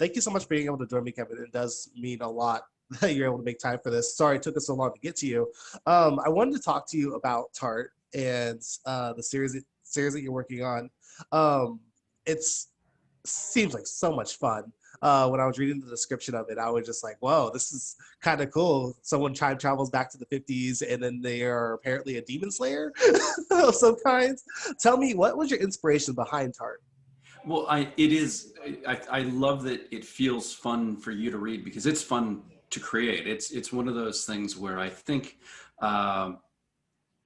thank you so much for being able to join me, Kevin. It does mean a lot that you're able to make time for this. Sorry it took us so long to get to you. I wanted to talk to you about Tart and the series that you're working on. It's seems like so much fun. When I was reading the description of it, I was just like, whoa, this is kind of cool. Someone time travels back to the 50s and then they are apparently a demon slayer of some kind. Tell me, what was your inspiration behind Tart? Well, I love that it feels fun for you to read because it's fun to create. It's one of those things where I think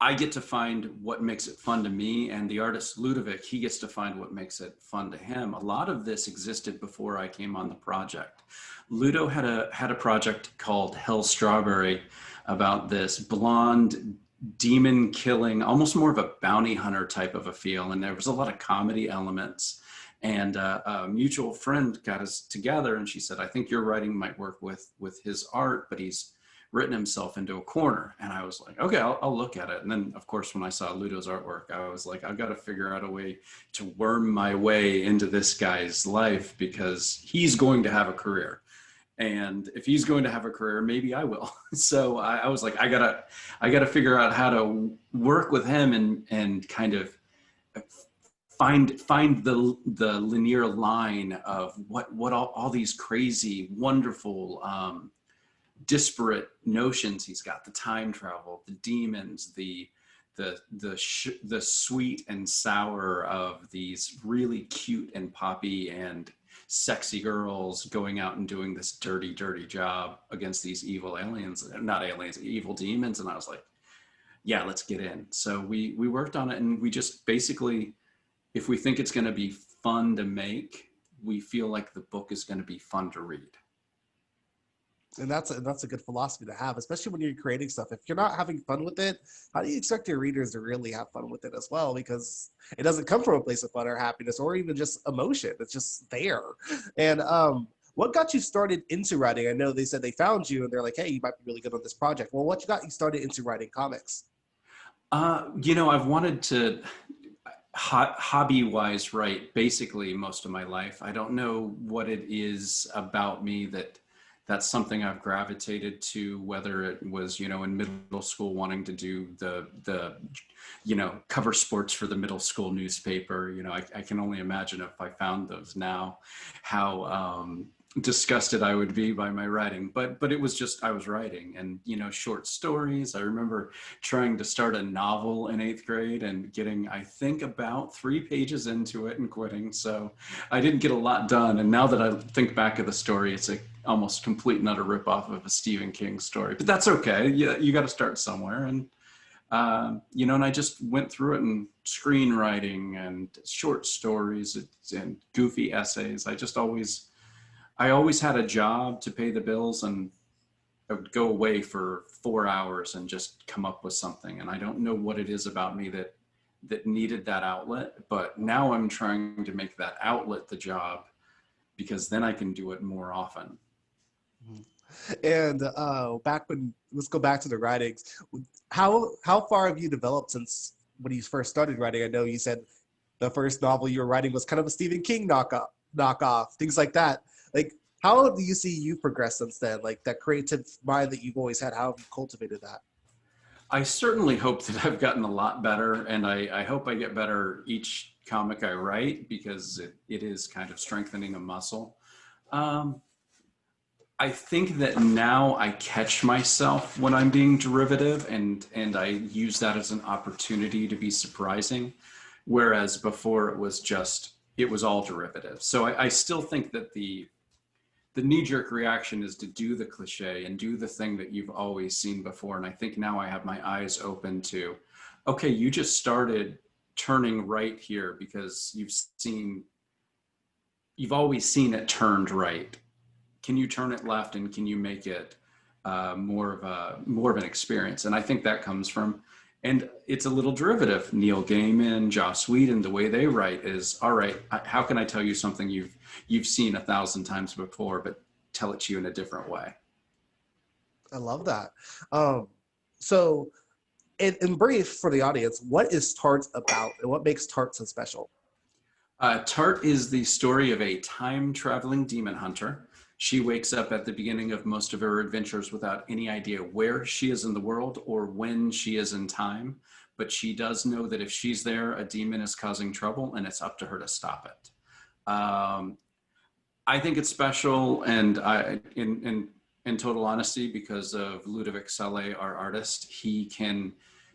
I get to find what makes it fun to me, and the artist Ludovic, he gets to find what makes it fun to him. A lot of this existed before I came on the project. Ludo had a project called Hell Strawberry about this blonde demon killing, almost more of a bounty hunter type of a feel, and there was a lot of comedy elements. And a mutual friend got us together, and she said, "I think your writing might work with his art, but he's written himself into a corner." And I was like, okay, I'll look at it. And then of course, when I saw Ludo's artwork, I was like, I've got to figure out a way to worm my way into this guy's life because he's going to have a career. And if he's going to have a career, maybe I will. So I was like, I gotta figure out how to work with him and kind of find the linear line of what all these crazy, wonderful, disparate notions he's got: the time travel, the demons, the sweet and sour of these really cute and poppy and sexy girls going out and doing this dirty job against these evil aliens, not aliens, evil demons. And I was like, yeah, let's get in. So we worked on it, and we just basically, if we think it's going to be fun to make, we feel like the book is going to be fun to read. And that's a good philosophy to have, especially when you're creating stuff. If you're not having fun with it, how do you expect your readers to really have fun with it as well? Because it doesn't come from a place of fun or happiness or even just emotion. It's just there. And what got you started into writing? I know they said they found you and they're like, hey, you might be really good on this project. Well, what got you started into writing comics? I've wanted to hobby-wise write basically most of my life. I don't know what it is about me that's something I've gravitated to, whether it was, in middle school wanting to do the cover sports for the middle school newspaper. I can only imagine if I found those now, how disgusted I would be by my writing. But it was just, I was writing and, short stories. I remember trying to start a novel in 8th grade and getting, I think, about 3 pages into it and quitting. So I didn't get a lot done. And now that I think back of the story, it's a almost complete and utter ripoff of a Stephen King story, but that's okay. You got to start somewhere. And, and I just went through it, and screenwriting and short stories and goofy essays. I always had a job to pay the bills, and I would go away for 4 hours and just come up with something. And I don't know what it is about me that needed that outlet, but now I'm trying to make that outlet the job, because then I can do it more often. And let's go back to the writings. How far have you developed since when you first started writing? I know you said the first novel you were writing was kind of a Stephen King knockoff, things like that. Like, how do you see you progress since then? Like, that creative mind that you've always had, how have you cultivated that? I certainly hope that I've gotten a lot better, and I hope I get better each comic I write, because it is kind of strengthening a muscle. I think that now I catch myself when I'm being derivative, and I use that as an opportunity to be surprising. Whereas before it was all derivative. So I still think that the knee-jerk reaction is to do the cliche and do the thing that you've always seen before. And I think now I have my eyes open to, okay, you just started turning right here because you've always seen it turned right. Can you turn it left, and can you make it more of an experience? And I think that comes from, and it's a little derivative, Neil Gaiman, Joss Whedon, the way they write is, all right, how can I tell you something you've seen 1,000 times before, but tell it to you in a different way? I love that. So in brief for the audience, what is Tart about and what makes Tart so special? Tart is the story of a time-traveling demon hunter. She wakes up at the beginning of most of her adventures without any idea where she is in the world or when she is in time, but she does know that if she's there, a demon is causing trouble, and it's up to her to stop it. I think it's special, and in total honesty, because of Ludovic Salé, our artist, he can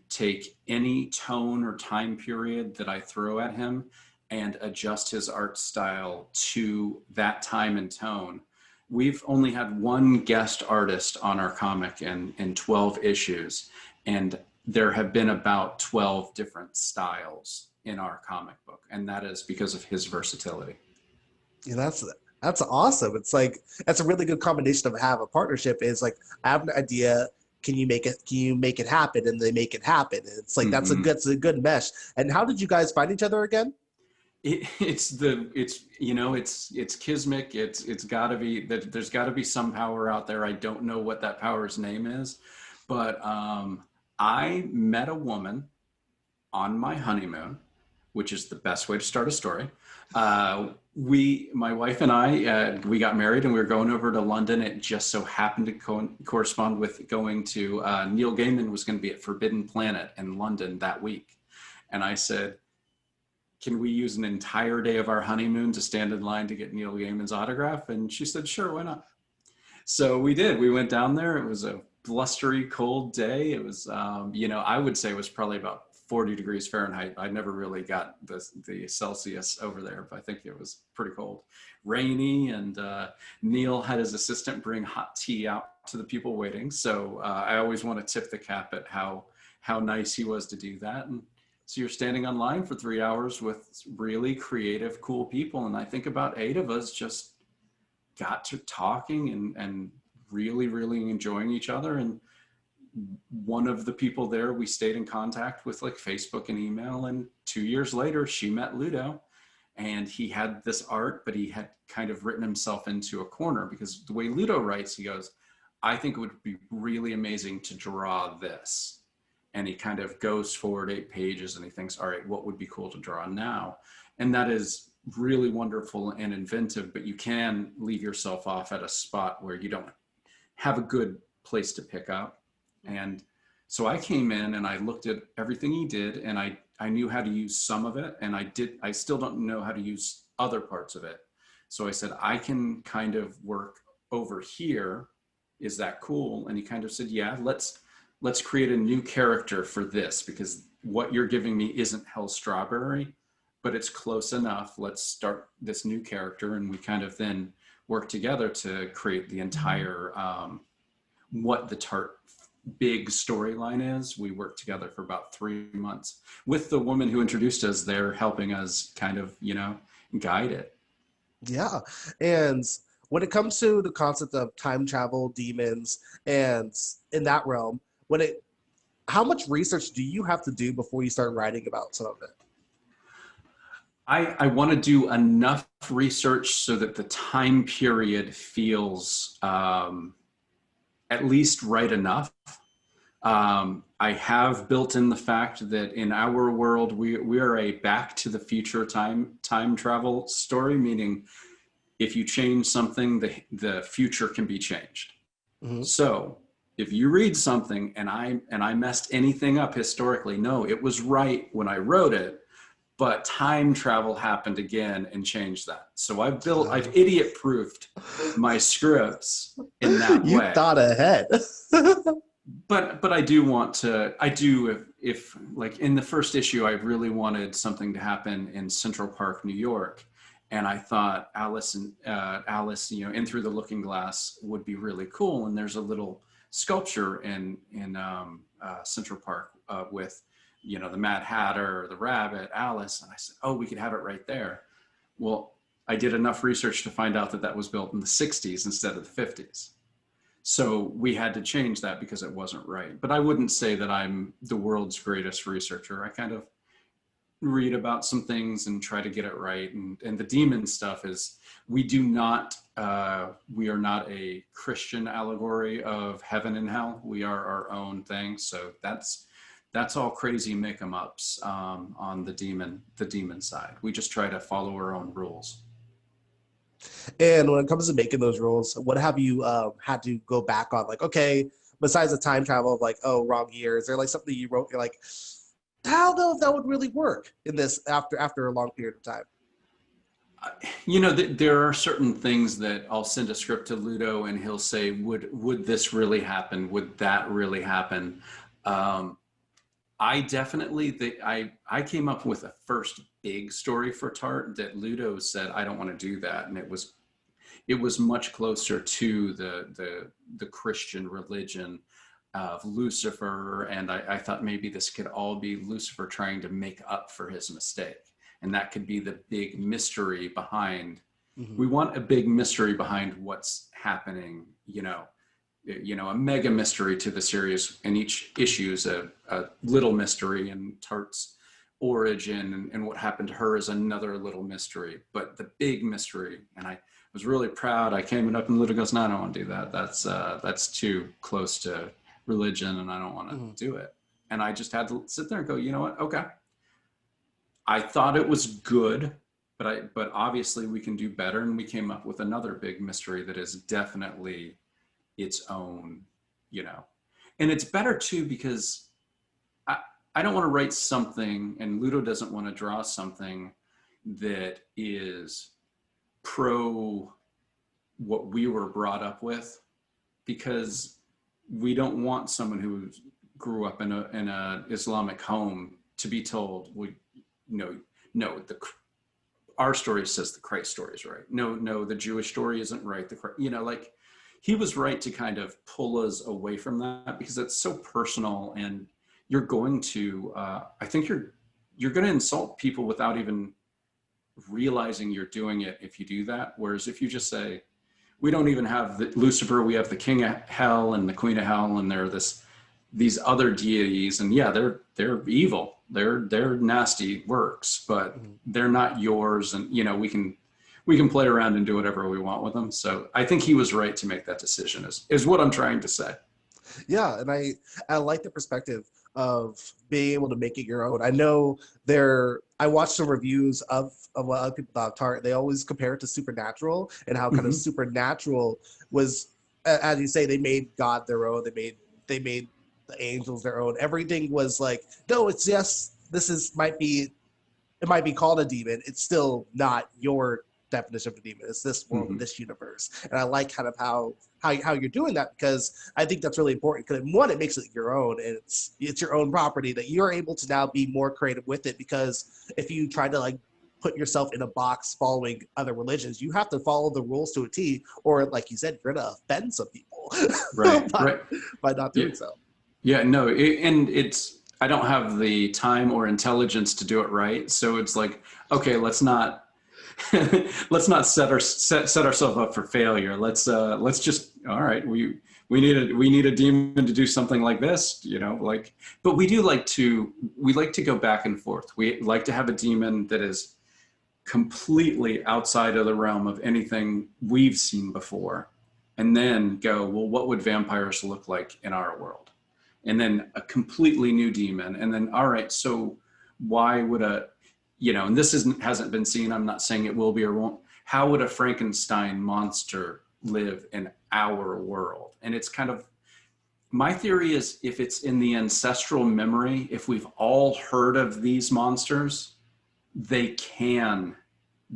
take any tone or time period that I throw at him and adjust his art style to that time and tone. We've only had one guest artist on our comic in 12 issues, and there have been about 12 different styles in our comic book, and that is because of his versatility. Yeah, that's awesome. It's like that's a really good combination of have a partnership. Is like I have an idea. Can you make it? Can you make it happen? And they make it happen. And it's like Mm-hmm. that's a good mesh. And how did you guys find each other again? It's kismic. It's got to be that there's got to be some power out there. I don't know what that power's name is, but I met a woman on my honeymoon, which is the best way to start a story. My wife and I, we got married and we were going over to London. It just so happened to correspond with going to, Neil Gaiman was going to be at Forbidden Planet in London that week. And I said, can we use an entire day of our honeymoon to stand in line to get Neil Gaiman's autograph? And she said, sure, why not? So we did. We went down there. It was a blustery, cold day. It was, I would say it was probably about 40 degrees Fahrenheit. I never really got the Celsius over there, but I think it was pretty cold. Rainy, and Neil had his assistant bring hot tea out to the people waiting. So I always want to tip the cap at how nice he was to do that. And so you're standing online for 3 hours with really creative, cool people. And I think about 8 of us just got to talking and really, really enjoying each other. And one of the people there, we stayed in contact with like Facebook and email. And 2 years later, she met Ludo, and he had this art, but he had kind of written himself into a corner, because the way Ludo writes, he goes, I think it would be really amazing to draw this. And he kind of goes forward 8 pages and he thinks, all right, what would be cool to draw now? And that is really wonderful and inventive, but you can leave yourself off at a spot where you don't have a good place to pick up. And so I came in and I looked at everything he did, and I knew how to use some of it, and I still don't know how to use other parts of it. So I said, I can kind of work over here. Is that cool? And he kind of said, yeah, let's create a new character for this, because what you're giving me isn't Hell Strawberry, but it's close enough. Let's start this new character. And we kind of then work together to create the entire, what the Tart big storyline is. We worked together for about 3 months with the woman who introduced us there, helping us kind of, guide it. Yeah. And when it comes to the concept of time travel, demons, and in that realm, how much research do you have to do before you start writing about some of it? I want to do enough research so that the time period feels at least right enough. I have built in the fact that in our world, we are a back to the future time travel story, meaning if you change something, the future can be changed. Mm-hmm. So if you read something and I messed anything up historically, no, it was right when I wrote it, but time travel happened again and changed that. So I've idiot proofed my scripts in that way. You thought ahead. But I do want to, if like in the first issue, I really wanted something to happen in Central Park, New York. And I thought Alice, In Through the Looking Glass would be really cool. And there's a little sculpture in Central Park with, the Mad Hatter, the rabbit, Alice. And I said, oh, we could have it right there. Well, I did enough research to find out that was built in the 60s instead of the 50s. So we had to change that because it wasn't right. But I wouldn't say that I'm the world's greatest researcher. I kind of read about some things and try to get it right. And the demon stuff is, we are not a Christian allegory of heaven and hell. We are our own thing. So that's all crazy make 'em ups on the demon side. We just try to follow our own rules. And when it comes to making those rules, what have you had to go back on? Like, okay, besides the time travel of like, oh, wrong year, is there like something you wrote? You're like, I don't know if that would really work in this after a long period of time. You know, there are certain things that I'll send a script to Ludo and he'll say, would this really happen? Would that really happen? Um, I definitely, I came up with a first big story for Tart that Ludo said, I don't want to do that. And it was much closer to the Christian religion of Lucifer. And I thought maybe this could all be Lucifer trying to make up for his mistake. And that could be the big mystery behind, we want a big mystery behind what's happening, you know, a mega mystery to the series, and each issue is a little mystery, and Tart's origin and what happened to her is another little mystery, but the big mystery. And I was really proud. I came up and Ludo goes, no, I don't want to do that. That's too close to religion and I don't want to do it. And I just had to sit there and go, you know what? Okay. I thought it was good, but obviously we can do better. And we came up with another big mystery that is definitely its own, you know, and it's better too, because I don't want to write something and Ludo doesn't want to draw something that is pro what we were brought up with, because we don't want someone who grew up in a Islamic home to be told, no, our story says the Christ story is right. No, the Jewish story isn't right. Like he was right to kind of pull us away from that, because it's so personal, and you're going to, I think you're going to insult people without even realizing you're doing it if you do that. Whereas if you just say, we don't even have Lucifer, we have the king of hell and the queen of hell, and they're these other deities, and yeah, they're evil. They're nasty works, but they're not yours. And we can play around and do whatever we want with them. So I think he was right to make that decision, is what I'm trying to say. Yeah, and I like the perspective of being able to make it your own. I know I watched some reviews of what other people thought of Tart. They always compare it to Supernatural, and how kind of Supernatural was, as you say, they made God their own. They made the angels their own. Everything was like, no, it's just, it might be called a demon. It's still not your definition of a demon. It's this world, this universe. And I like kind of how you're doing that, because I think that's really important. Because one, it makes it your own, and it's your own property that you're able to now be more creative with it. Because if you try to like put yourself in a box following other religions, you have to follow the rules to a T, or like you said, you're gonna offend some people by not doing so. Yeah, no, I don't have the time or intelligence to do it right. So it's like, okay, let's not set ourselves up for failure. Let's just, all right, we need a demon to do something like this, but we like to go back and forth. We like to have a demon that is completely outside of the realm of anything we've seen before, and then go, well, what would vampires look like in our world? And then a completely new demon. And then, all right, so why would and this hasn't been seen, I'm not saying it will be or won't, how would a Frankenstein monster live in our world? And it's kind of, my theory is, if it's in the ancestral memory, if we've all heard of these monsters, they can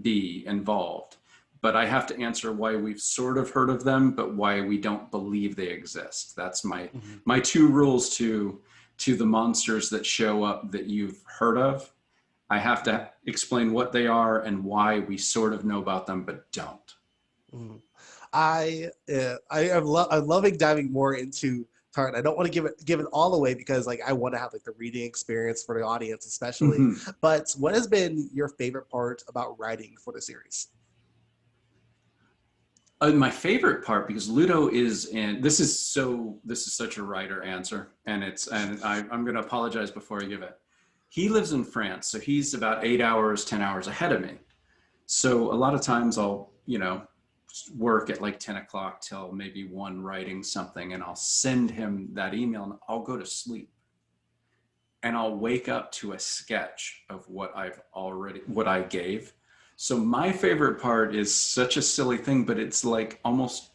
be involved. But I have to answer why we've sort of heard of them, but why we don't believe they exist. That's my two rules to the monsters that show up that you've heard of. I have to explain what they are and why we sort of know about them, but don't. I'm loving diving more into Tart. I don't want to give it all away, because like I want to have like the reading experience for the audience, especially. But what has been your favorite part about writing for the series? My favorite part, because Ludo is in, this is such a writer answer, and I'm going to apologize before I give it. He lives in France, so he's about 8 hours, 10 hours ahead of me. So a lot of times I'll, work at like 10 o'clock till maybe 1 writing something, and I'll send him that email and I'll go to sleep. and I'll wake up to a sketch of what I gave. So my favorite part is such a silly thing, but it's like almost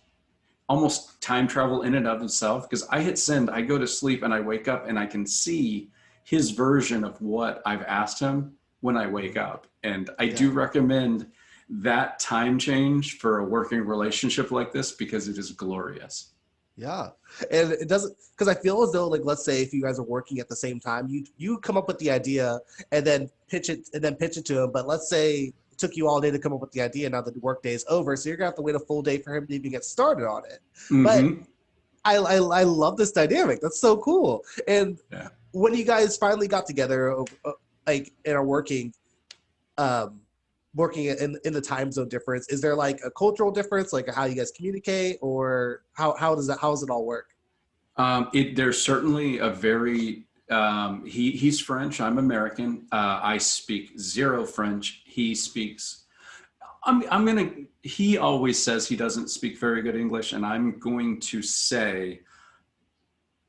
time travel in and of itself, because I hit send, I go to sleep, and I wake up and I can see his version of what I've asked him when I wake up. And I do recommend that time change for a working relationship like this, because it is glorious. Yeah, and it doesn't, because I feel as though, like, let's say if you guys are working at the same time, you come up with the idea and then pitch it to him. But let's say it took you all day to come up with the idea. Now the work day is over, so you're gonna have to wait a full day for him to even get started on it. But Mm-hmm. I love this dynamic. That's so cool. And Yeah. when you guys finally got together, like, and are um, working in the time zone difference, is there like a cultural difference, like how you guys communicate, or how does it all work? There's certainly a very he's French. I'm American. I speak zero French. He speaks. I'm gonna. He always says he doesn't speak very good English, and I'm going to say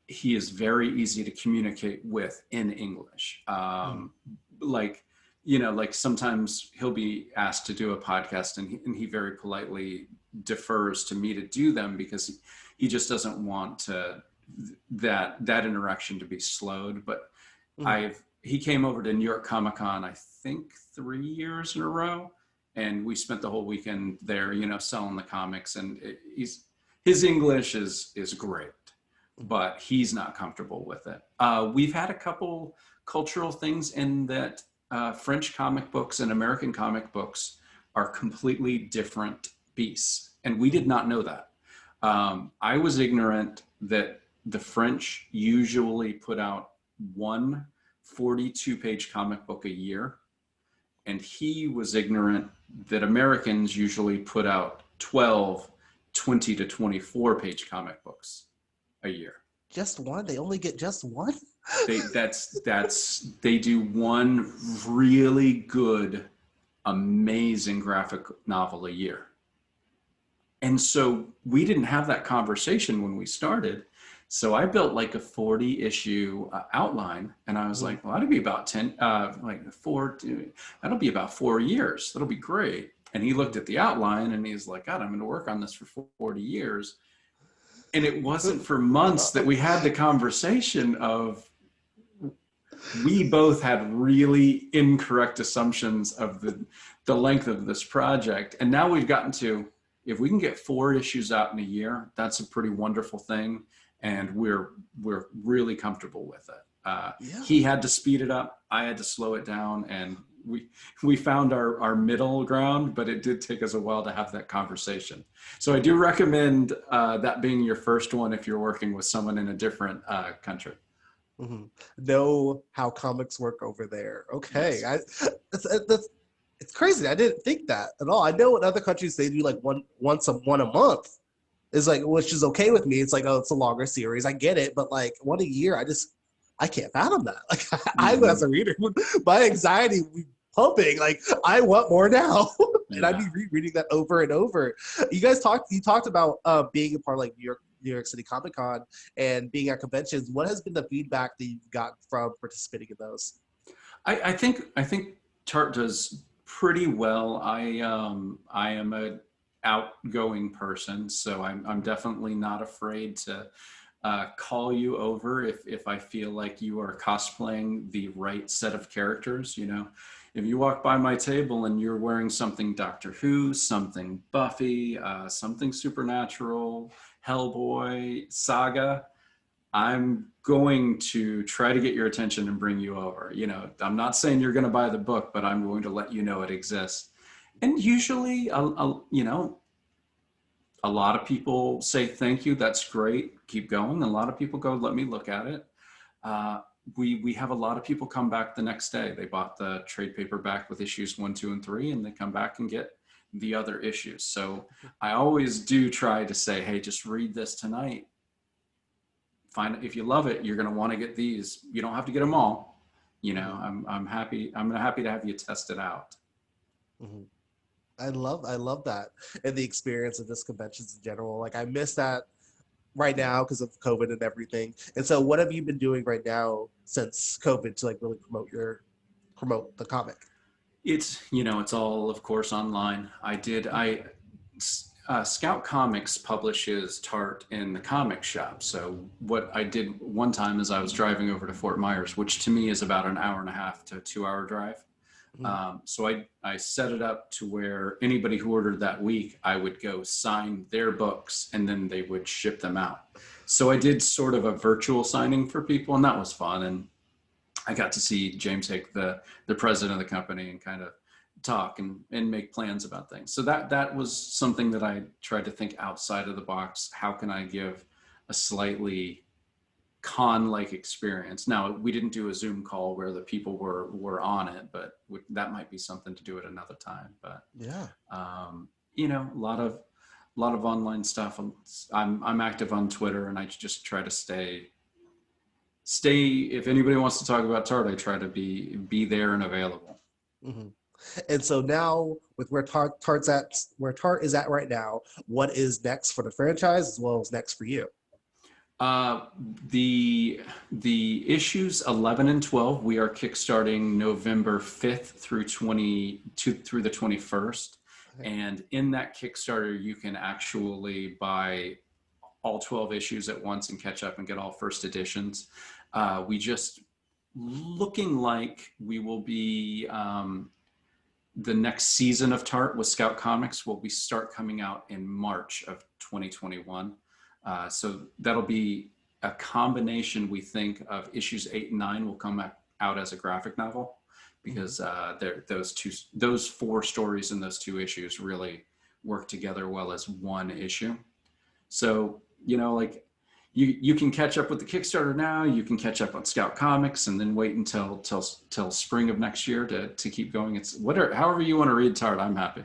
he is very easy to communicate with in English. Like, like sometimes he'll be asked to do a podcast, and he very politely defers to me to do them, because he just doesn't want that interaction to be slowed. But he came over to New York Comic Con, I think 3 years in a row, and we spent the whole weekend there, selling the comics. And his English is great, but he's not comfortable with it. We've had a couple cultural things in that French comic books and American comic books are completely different beasts, and we did not know that. I was ignorant that the French usually put out one 42-page comic book a year, and he was ignorant that Americans usually put out 12 20 to 24-page comic books a year. Just one? They only get just one? They do one really good, amazing graphic novel a year. And so we didn't have that conversation when we started. So I built like a 40-issue outline, and I was like, well, that'll be about 10, that'll be about 4 years. That'll be great. And he looked at the outline and he's like, God, I'm going to work on this for 40 years. And it wasn't for months that we had the conversation of, we both had really incorrect assumptions of the length of this project. And now we've gotten to, if we can get 4 issues out in a year, that's a pretty wonderful thing. And we're really comfortable with it. He had to speed it up. I had to slow it down. And we found our middle ground, but it did take us a while to have that conversation. So I do recommend that being your first one if you're working with someone in a different country. Know how comics work over there. Okay. Yes. It's crazy. I didn't think that at all. I know in other countries they do like one a month. Is like, which is okay with me. It's like, oh, it's a longer series. I get it, but like one a year, I can't fathom that. Like I as a reader, my anxiety would be pumping. Like I want more now, and I'd be rereading that over and over. You talked about being a part of like New York City Comic Con and being at conventions. What has been the feedback that you've gotten from participating in those? I think Tart does pretty well. I am a outgoing person, so I'm definitely not afraid to call you over if I feel like you are cosplaying the right set of characters. If you walk by my table and you're wearing something Doctor Who, something Buffy, something Supernatural, Hellboy, Saga, I'm going to try to get your attention and bring you over. I'm not saying you're going to buy the book, but I'm going to let you know it exists. And usually, a lot of people say, thank you, that's great, keep going. A lot of people go, let me look at it. We have a lot of people come back the next day. They bought the trade paperback with issues 1, 2, and 3, and they come back and get the other issues. So I always do try to say, hey, just read this tonight. If you love it, you're going to want to get these. You don't have to get them all. I'm happy to have you test it out. I love that, and the experience of just conventions in general. Like I miss that right now because of COVID and everything. And so what have you been doing right now since COVID to like really promote the comic? It's, it's all, of course, online. Scout Comics publishes Tart in the comic shop. So what I did one time is I was driving over to Fort Myers, which to me is about an hour and a half to 2 hour drive. So I set it up to where anybody who ordered that week, I would go sign their books and then they would ship them out. So I did sort of a virtual signing for people, and that was fun. And I got to see James Hick, the president of the company, and kind of talk and make plans about things. So that was something that I tried to think outside of the box. How can I give a slightly con-like experience? Now, we didn't do a Zoom call where the people were on it, but that might be something to do at another time. But Yeah. a lot of online stuff. I'm active on Twitter, and I just try to stay. If anybody wants to talk about Tart, I try to be there and available. Mm-hmm. And so now, with where where Tart is at right now, what is next for the franchise, as well as next for you? The issues 11 and 12 we are kickstarting November 5th through the 21st. Okay. And in that Kickstarter, you can actually buy all 12 issues at once and catch up and get all first editions. We just looking like we will be the next season of Tart with Scout Comics will start coming out in March of 2021. So that'll be a combination, we think, of issues 8 and 9 will come out as a graphic novel, because those 4 stories in those 2 issues really work together well as one issue. So, you can catch up with the Kickstarter now, you can catch up on Scout Comics, and then wait until spring of next year to keep going. It's however you want to read Tart, I'm happy.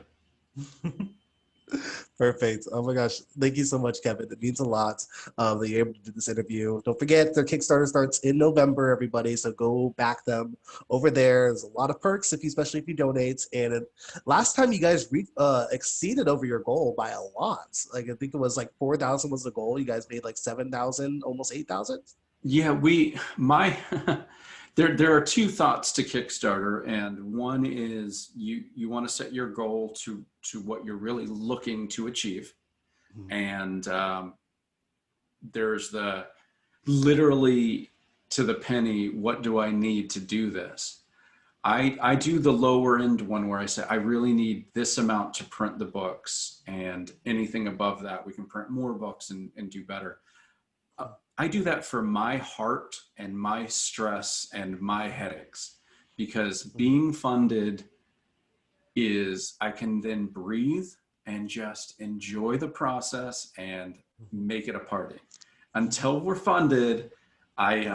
Perfect. Oh my gosh. Thank you so much, Kevin. It means a lot that you're able to do this interview. Don't forget, their Kickstarter starts in November, everybody. So go back them over there. There's a lot of perks, especially if you donate. And last time you guys exceeded over your goal by a lot. Like, I think it was like 4,000 was the goal. You guys made like 7,000, almost 8,000. Yeah, there are 2 thoughts to Kickstarter, and one is you want to set your goal to what you're really looking to achieve. Mm-hmm. And there's the literally to the penny, what do I need to do this? I do the lower end one where I say, I really need this amount to print the books, and anything above that, we can print more books and do better. I do that for my heart and my stress and my headaches, because being funded is I can then breathe and just enjoy the process and make it a party. Until we're funded, and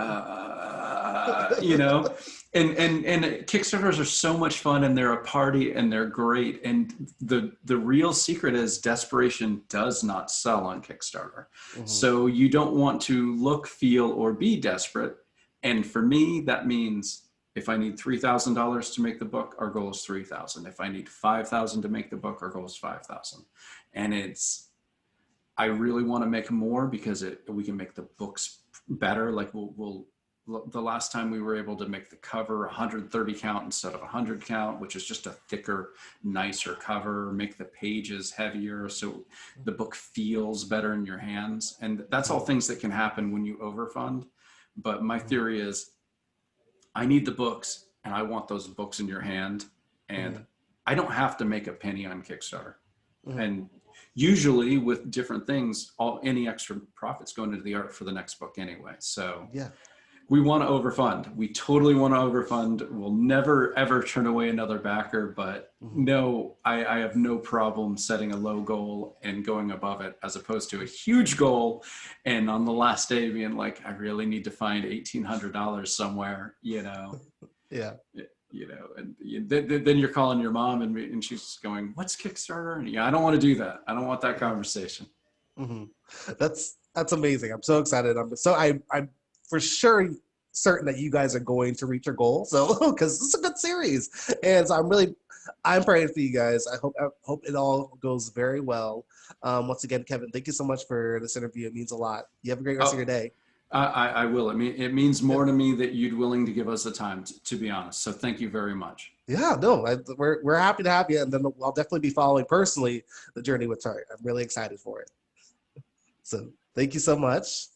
Kickstarters are so much fun, and they're a party, and they're great. And the real secret is desperation does not sell on Kickstarter. Mm-hmm. So you don't want to look, feel, or be desperate. And for me, that means if I need $3,000 to make the book, our goal is $3,000. If I need $5,000 to make the book, our goal is $5,000. And I really want to make more, because we can make the books better. Like the last time we were able to make the cover 130 count instead of 100 count, which is just a thicker, nicer cover, make the pages heavier so the book feels better in your hands. And that's all things that can happen when you overfund. But my theory is I need the books, and I want those books in your hand, and I don't have to make a penny on Kickstarter. And usually with different things, any extra profits going into the art for the next book anyway. So yeah, we want to overfund. We totally want to overfund. We'll never, ever turn away another backer, but no, I have no problem setting a low goal and going above it, as opposed to a huge goal. And on the last day being like, I really need to find $1,800 somewhere, Yeah. And then you're calling your mom and she's going, what's Kickstarter? And I don't want to do that. I don't want that conversation. Mm-hmm. That's amazing. I'm so excited. I'm for sure certain that you guys are going to reach your goal. So, because it's a good series. And so I'm really I'm praying for you guys. I hope it all goes very well. Once again, Kevin, thank you so much for this interview. It means a lot. You have a great rest of your Oh, day. I will. I mean, it means more to me that you'd willing to give us the time, to be honest. So thank you very much. Yeah, no, we're happy to have you, and then I'll definitely be following personally the journey with Tart. I'm really excited for it. So thank you so much.